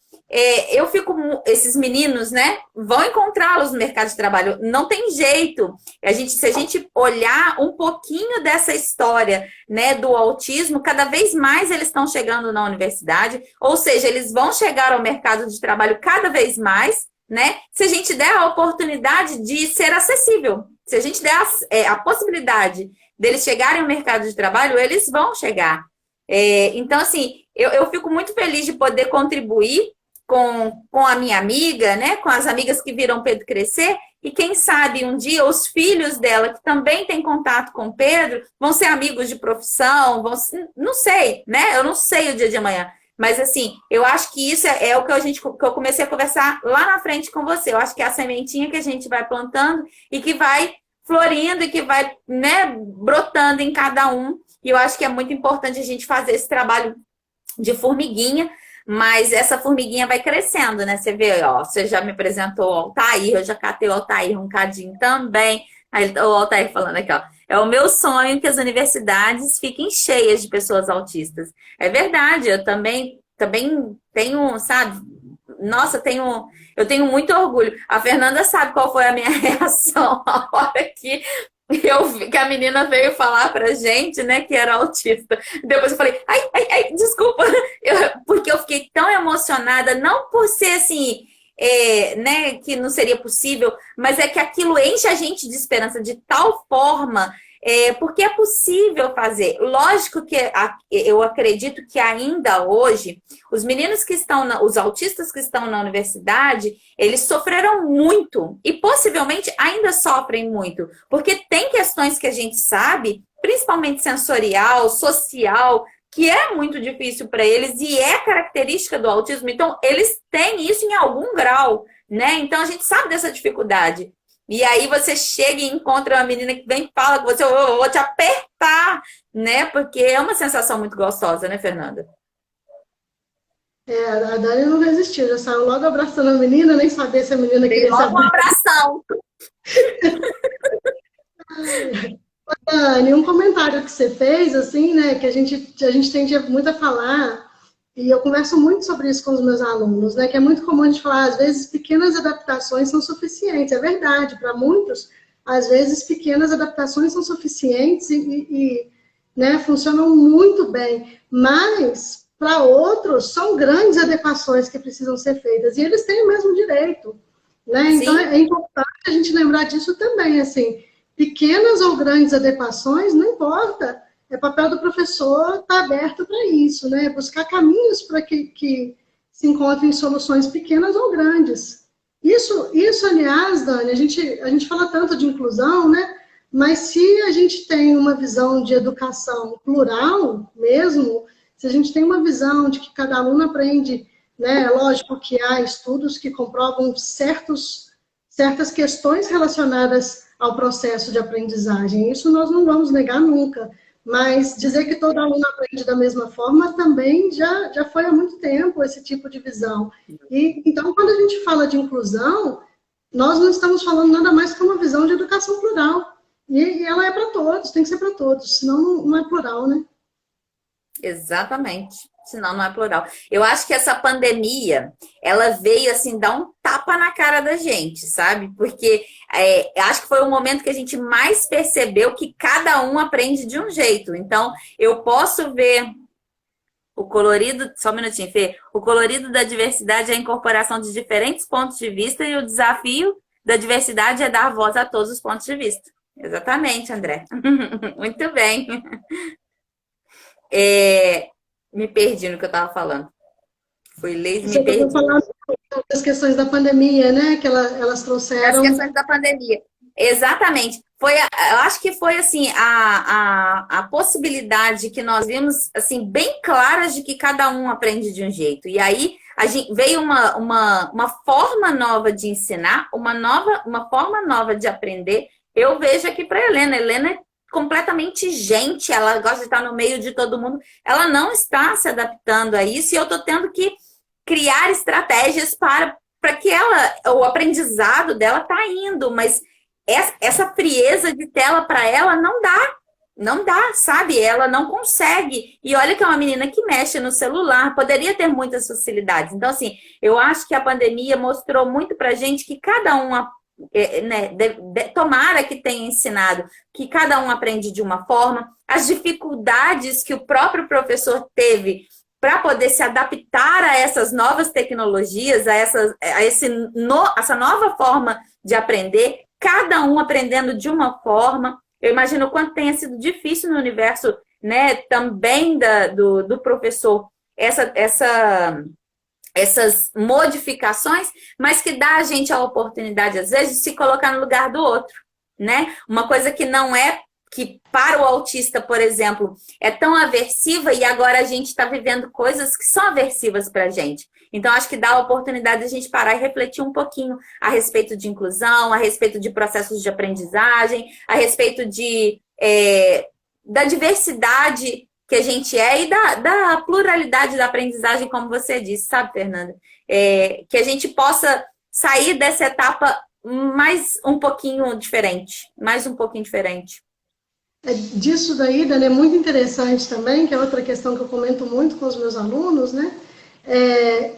eu fico, esses meninos, né, vão encontrá-los no mercado de trabalho, não tem jeito. Se a gente olhar um pouquinho dessa história, né, do autismo, cada vez mais eles estão chegando na universidade, ou seja, eles vão chegar ao mercado de trabalho cada vez mais, né? Se a gente der a oportunidade de ser acessível, se a gente der a possibilidade deles chegarem ao mercado de trabalho, eles vão chegar. Então, assim, eu fico muito feliz de poder contribuir com a minha amiga, né? Com as amigas que viram Pedro crescer, e quem sabe um dia os filhos dela, que também têm contato com o Pedro, vão ser amigos de profissão, não sei, né? Eu não sei o dia de amanhã. Mas assim, eu acho que isso é o que eu comecei a conversar lá na frente com você. Eu acho que é a sementinha que a gente vai plantando e que vai florindo e que vai, né, brotando em cada um. E eu acho que é muito importante a gente fazer esse trabalho de formiguinha, mas essa formiguinha vai crescendo, né? Você vê, ó, você já me apresentou o Altair, eu já catei o Altair um cadinho também. Aí, o Altair falando aqui, ó. É o meu sonho que as universidades fiquem cheias de pessoas autistas. É verdade, eu também tenho, sabe? Nossa, eu tenho muito orgulho. A Fernanda sabe qual foi a minha reação a hora que a menina veio falar pra gente, né, que era autista. Depois eu falei, ai, desculpa, porque eu fiquei tão emocionada, não por ser assim, né, que não seria possível, mas é que aquilo enche a gente de esperança de tal forma, porque é possível fazer. Lógico que eu acredito que ainda hoje, os meninos que estão, os autistas que estão na universidade, eles sofreram muito e possivelmente ainda sofrem muito, porque tem questões que a gente sabe, principalmente sensorial, social, que é muito difícil para eles e é característica do autismo. Então, eles têm isso em algum grau, né? Então, a gente sabe dessa dificuldade. E aí você chega e encontra uma menina que vem e fala com você, eu vou te apertar, né? Porque é uma sensação muito gostosa, né, Fernanda? A Dani não resistiu, já saiu logo abraçando a menina, nem sabia se a menina Dei queria logo um saber. abração. Dani, um comentário que você fez, assim, né, que a gente tende muito a falar, e eu converso muito sobre isso com os meus alunos, né, que é muito comum a gente falar, às vezes, pequenas adaptações são suficientes. É verdade, para muitos, às vezes, pequenas adaptações são suficientes né, funcionam muito bem, mas, para outros, são grandes adequações que precisam ser feitas, e eles têm o mesmo direito, né, então Sim. é importante a gente lembrar disso também, assim, pequenas ou grandes adequações, não importa. É papel do professor estar aberto para isso, né? Buscar caminhos para que se encontrem soluções pequenas ou grandes. Isso, aliás, Dani, a gente fala tanto de inclusão, né? Mas se a gente tem uma visão de educação plural mesmo, se a gente tem uma visão de que cada aluno aprende, né? É lógico que há estudos que comprovam certas questões relacionadas ao processo de aprendizagem. Isso nós não vamos negar nunca. Mas dizer que todo aluno aprende da mesma forma também já foi há muito tempo esse tipo de visão. Então, quando a gente fala de inclusão, nós não estamos falando nada mais que uma visão de educação plural. E ela é para todos, tem que ser para todos, senão não é plural, né? Exatamente. Senão não é plural. Eu acho que essa pandemia, ela veio assim dar um tapa na cara da gente, sabe? Porque acho que foi o momento que a gente mais percebeu que cada um aprende de um jeito. Então, eu posso ver o colorido, só um minutinho, Fê. O colorido da diversidade é a incorporação de diferentes pontos de vista e o desafio da diversidade é dar voz a todos os pontos de vista. Exatamente, André. Muito bem. Me perdi no que eu estava falando. Foi leis e Você me estava perdi. falando das questões da pandemia, né? Que elas Das trouxeram. questões da pandemia. Exatamente. Eu acho que foi assim a possibilidade que nós vimos assim bem claras de que cada um aprende de um jeito. E aí veio uma forma nova de ensinar, uma forma nova de aprender. Eu vejo aqui para Helena. Helena é completamente gente, ela gosta de estar no meio de todo mundo. Ela não está se adaptando a isso e eu estou tendo que criar estratégias para que o aprendizado dela tá indo, mas essa frieza de tela para ela não dá, sabe? Ela não consegue. E olha que é uma menina que mexe no celular, poderia ter muitas facilidades. Então, assim, eu acho que a pandemia mostrou muito pra gente que cada um, né, tomara que tenha ensinado que cada um aprende de uma forma, as dificuldades que o próprio professor teve para poder se adaptar a essas novas tecnologias, essa nova forma de aprender, cada um aprendendo de uma forma. Eu imagino o quanto tenha sido difícil no universo, né, também do professor, essas modificações, mas que dá a gente a oportunidade, às vezes, de se colocar no lugar do outro, né? Uma coisa que não é, que para o autista, por exemplo, é tão aversiva e agora a gente está vivendo coisas que são aversivas para a gente. Então, acho que dá a oportunidade de a gente parar e refletir um pouquinho a respeito de inclusão, a respeito de processos de aprendizagem, a respeito da diversidade que a gente é e da pluralidade da aprendizagem, como você disse, sabe, Fernanda? Que a gente possa sair dessa etapa mais um pouquinho diferente. Disso daí, Dani, é muito interessante também, que é outra questão que eu comento muito com os meus alunos, né?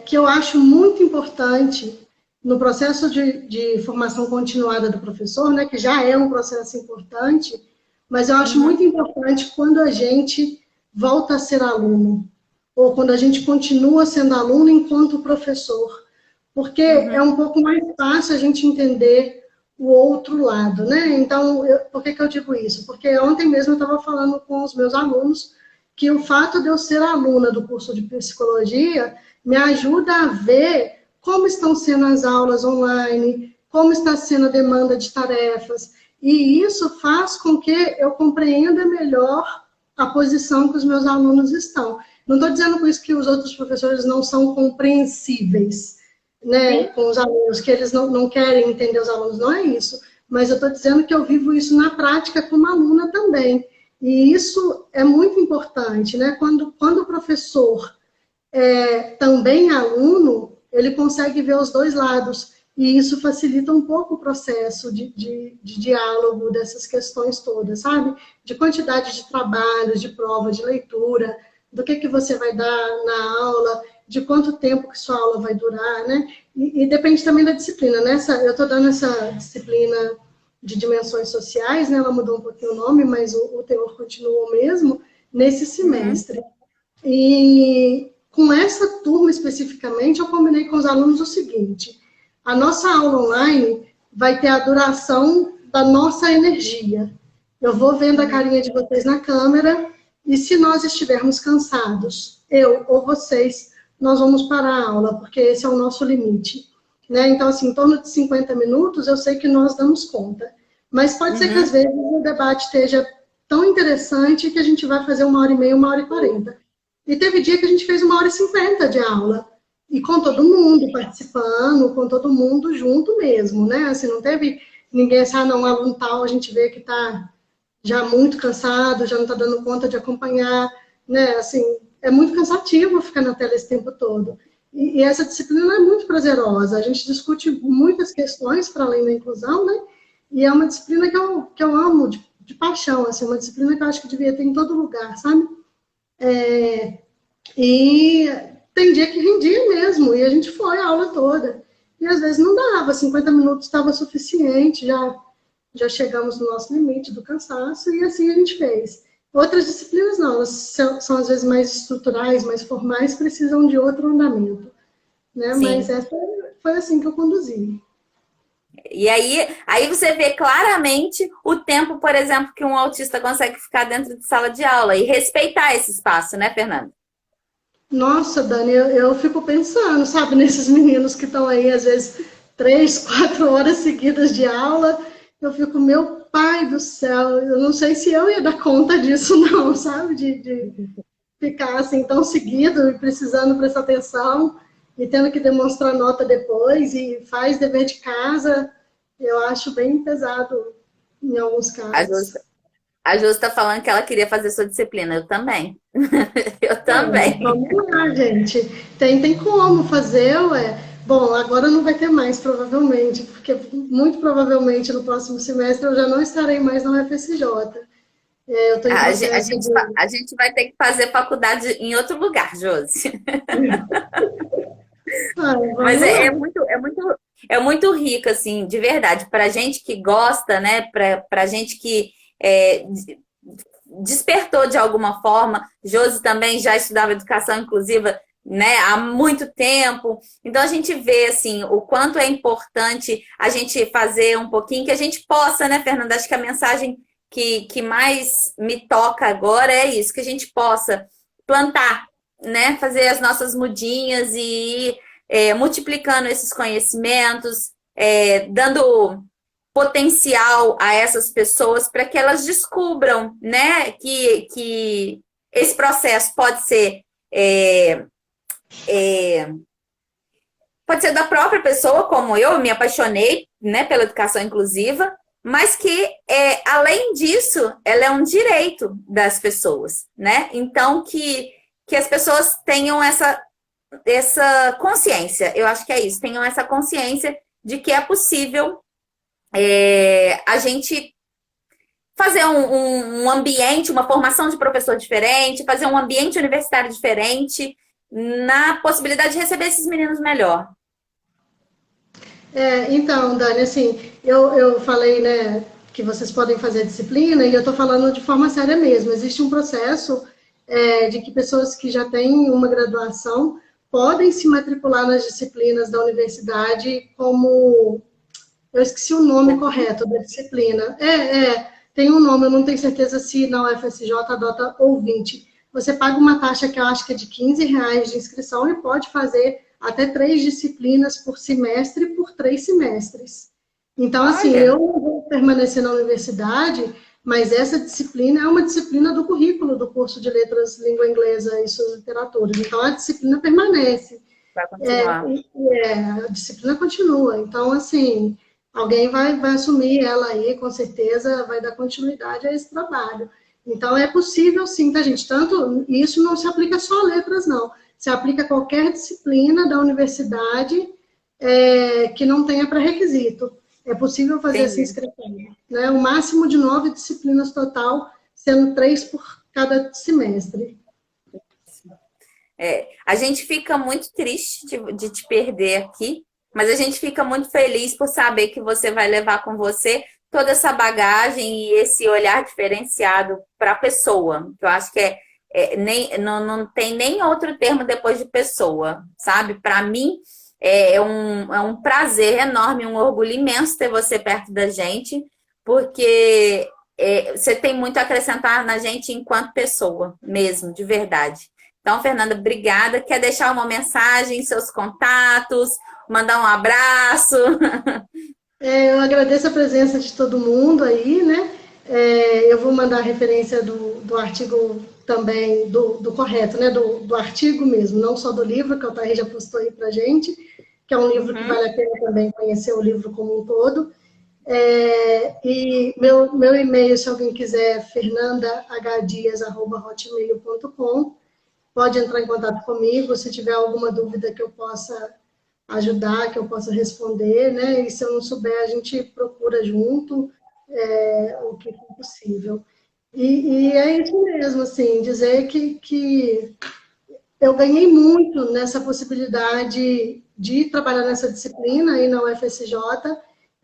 Que eu acho muito importante no processo de formação continuada do professor, né? Que já é um processo importante, mas eu acho muito importante quando a gente volta a ser aluno, ou quando a gente continua sendo aluno enquanto professor, porque é um pouco mais fácil a gente entender o outro lado, né? Então, por que eu digo isso? Porque ontem mesmo eu estava falando com os meus alunos que o fato de eu ser aluna do curso de psicologia me ajuda a ver como estão sendo as aulas online, como está sendo a demanda de tarefas, e isso faz com que eu compreenda melhor a posição que os meus alunos estão. Não estou dizendo com isso que os outros professores não são compreensíveis, né, com os alunos, que eles não querem entender os alunos, não é isso. Mas eu estou dizendo que eu vivo isso na prática como aluna também. E isso é muito importante, né? Quando o professor é também aluno, ele consegue ver os dois lados. E isso facilita um pouco o processo de diálogo dessas questões todas, sabe? De quantidade de trabalhos, de prova, de leitura, do que você vai dar na aula, de quanto tempo que sua aula vai durar, né? E depende também da disciplina, né? Eu estou dando essa disciplina de dimensões sociais, né? Ela mudou um pouquinho o nome, mas o teor continua o mesmo nesse semestre. E com essa turma especificamente, eu combinei com os alunos o seguinte: a nossa aula online vai ter a duração da nossa energia. Eu vou vendo a carinha de vocês na câmera e se nós estivermos cansados, eu ou vocês, nós vamos parar a aula, porque esse é o nosso limite. Né? Então, assim, em torno de 50 minutos, eu sei que nós damos conta. Mas pode ser que, às vezes, o debate esteja tão interessante que a gente vai fazer 1h30, 1h40. E teve dia que a gente fez 1h50 de aula. E com todo mundo participando, com todo mundo junto mesmo, né? Assim, não teve ninguém assim, não, aluno tal, a gente vê que está já muito cansado, já não está dando conta de acompanhar, né? Assim, é muito cansativo ficar na tela esse tempo todo. E essa disciplina é muito prazerosa. A gente discute muitas questões para além da inclusão, né? E é uma disciplina que eu amo de paixão, assim, uma disciplina que eu acho que devia ter em todo lugar, sabe? E tem dia que rendia mesmo, e a gente foi a aula toda. E às vezes não dava, 50 minutos estava suficiente, já chegamos no nosso limite do cansaço, e assim a gente fez. Outras disciplinas não, elas são às vezes mais estruturais, mais formais, precisam de outro andamento. Né? Mas essa foi assim que eu conduzi. E aí você vê claramente o tempo, por exemplo, que um autista consegue ficar dentro de sala de aula e respeitar esse espaço, né, Fernanda? Nossa, Dani, eu fico pensando, sabe, nesses meninos que estão aí, às vezes, 3, 4 horas seguidas de aula, eu fico, meu pai do céu, eu não sei se eu ia dar conta disso, não, sabe, de ficar assim tão seguido e precisando prestar atenção e tendo que demonstrar nota depois e faz dever de casa, eu acho bem pesado em alguns casos. A Ju está falando que ela queria fazer sua disciplina. Eu também. Eu também. Vamos lá, gente. Tem como fazer, ué. Bom, agora não vai ter mais, provavelmente, porque muito provavelmente no próximo semestre eu já não estarei mais na UFSJ. Eu tô em a gente vai ter que fazer faculdade em outro lugar, Josi. Mas é muito rico, assim, de verdade. Para gente que gosta, né? Para gente que despertou de alguma forma. Josi também já estudava educação inclusiva, né, há muito tempo. Então a gente vê assim o quanto é importante a gente fazer um pouquinho, que a gente possa, né, Fernanda? Acho que a mensagem que mais me toca agora é isso, que a gente possa plantar, né, fazer as nossas mudinhas e ir multiplicando esses conhecimentos, dando potencial a essas pessoas para que elas descubram, né, que esse processo é, é, pode ser da própria pessoa, como eu me apaixonei, né, pela educação inclusiva, mas que, além disso, ela é um direito das pessoas, né? Então, que as pessoas tenham essa consciência, eu acho que é isso, tenham essa consciência de que é possível a gente fazer um ambiente, uma formação de professor diferente, fazer um ambiente universitário diferente, na possibilidade de receber esses meninos melhor. Então, Dani, assim, eu falei, né, que vocês podem fazer disciplina, e eu estou falando de forma séria mesmo. Existe um processo de que pessoas que já têm uma graduação podem se matricular nas disciplinas da universidade como... Eu esqueci o nome correto da disciplina. Tem um nome, eu não tenho certeza se na UFSJ adota ouvinte. Você paga uma taxa que eu acho que é de R$ 15 de inscrição e pode fazer até 3 disciplinas por semestre por 3 semestres. Então, assim, eu não vou permanecer na universidade, mas essa disciplina é uma disciplina do currículo do curso de Letras Língua Inglesa e Suas Literaturas. Então, a disciplina permanece. Vai continuar. A disciplina continua. Então, assim, alguém vai assumir ela aí, com certeza vai dar continuidade a esse trabalho. Então, é possível sim, tá, gente? Tanto, isso não se aplica só a letras, não. Se aplica a qualquer disciplina da universidade que não tenha pré-requisito. É possível fazer essa inscrição. Né? O máximo de 9 disciplinas total, sendo 3 por cada semestre. A gente fica muito triste de te perder aqui, mas a gente fica muito feliz por saber que você vai levar com você toda essa bagagem e esse olhar diferenciado para a pessoa. Eu acho que não tem nem outro termo depois de pessoa, sabe? Para mim, é um prazer enorme, um orgulho imenso ter você perto da gente, porque você tem muito a acrescentar na gente enquanto pessoa, mesmo, de verdade. Então, Fernanda, obrigada. Quer deixar uma mensagem, seus contatos, mandar um abraço? Eu agradeço a presença de todo mundo aí, né? Eu vou mandar a referência do artigo também, do correto, né? Do artigo mesmo, não só do livro, que o Thaís já postou aí pra gente, que é um livro que vale a pena também conhecer o livro como um todo. E meu e-mail, se alguém quiser, fernandahdias@hotmail.com. Pode entrar em contato comigo, se tiver alguma dúvida que eu possa ajudar, que eu possa responder, né? E se eu não souber, a gente procura junto o que for possível. E é isso mesmo, assim, dizer que eu ganhei muito nessa possibilidade de trabalhar nessa disciplina aí na UFSJ,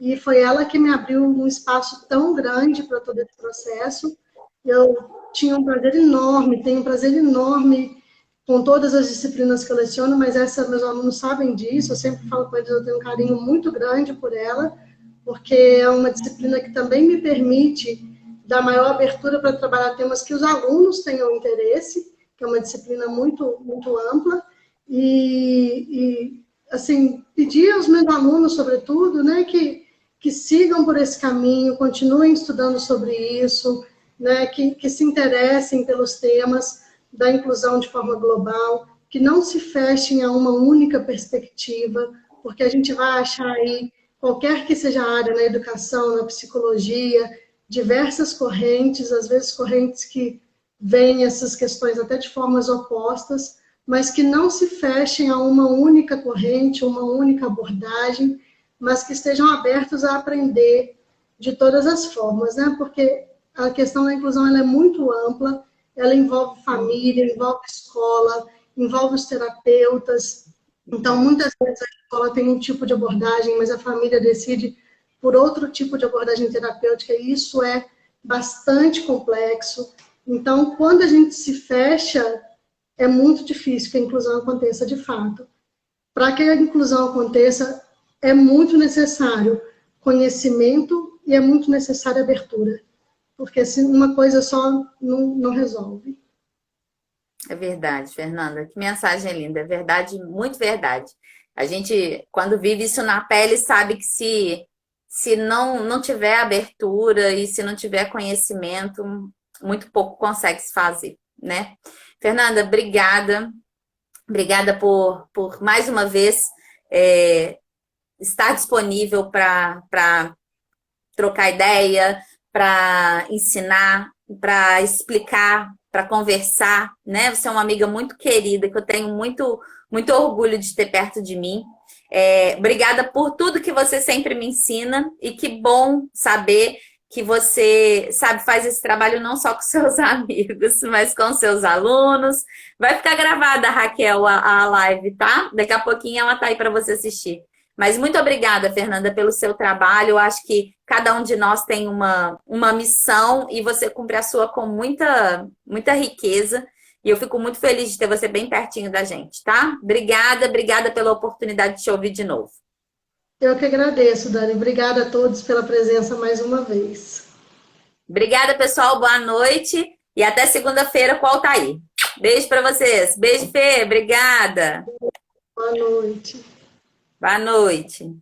e foi ela que me abriu um espaço tão grande para todo esse processo. Eu tinha um prazer enorme, tenho um prazer enorme com todas as disciplinas que eu leciono, mas meus alunos sabem disso, eu sempre falo com eles, eu tenho um carinho muito grande por ela, porque é uma disciplina que também me permite dar maior abertura para trabalhar temas que os alunos tenham interesse, que é uma disciplina muito, muito ampla, e assim, pedir aos meus alunos, sobretudo, né, que sigam por esse caminho, continuem estudando sobre isso, né, que se interessem pelos temas da inclusão de forma global, que não se fechem a uma única perspectiva, porque a gente vai achar aí, qualquer que seja a área, na educação, na psicologia, diversas correntes, às vezes correntes que veem essas questões até de formas opostas, mas que não se fechem a uma única corrente, uma única abordagem, mas que estejam abertos a aprender de todas as formas, né? Porque a questão da inclusão ela é muito ampla, ela envolve família, envolve escola, envolve os terapeutas. Então, muitas vezes a escola tem um tipo de abordagem, mas a família decide por outro tipo de abordagem terapêutica, e isso é bastante complexo. Então, quando a gente se fecha, é muito difícil que a inclusão aconteça de fato. Para que a inclusão aconteça, é muito necessário conhecimento e é muito necessária abertura, porque assim, uma coisa só não resolve. É verdade, Fernanda. Que mensagem linda. É verdade, muito verdade. A gente, quando vive isso na pele, sabe que se não tiver abertura e se não tiver conhecimento, muito pouco consegue se fazer, né? Fernanda, obrigada. Obrigada por mais uma vez é, estar disponível para trocar ideia, para ensinar, para explicar, para conversar, né? Você é uma amiga muito querida, que eu tenho muito orgulho de ter perto de mim. Obrigada por tudo que você sempre me ensina e que bom saber que você, sabe, faz esse trabalho não só com seus amigos, mas com seus alunos. Vai ficar gravada, Raquel, a live, tá? Daqui a pouquinho ela tá aí para você assistir. Mas muito obrigada, Fernanda, pelo seu trabalho. Eu acho que cada um de nós tem uma missão e você cumpre a sua com muita riqueza. E eu fico muito feliz de ter você bem pertinho da gente, tá? Obrigada pela oportunidade de te ouvir de novo. Eu que agradeço, Dani. Obrigada a todos pela presença mais uma vez. Obrigada, pessoal. Boa noite e até segunda-feira com o Altair. Beijo para vocês. Beijo, Fê. Obrigada. Boa noite. Boa noite.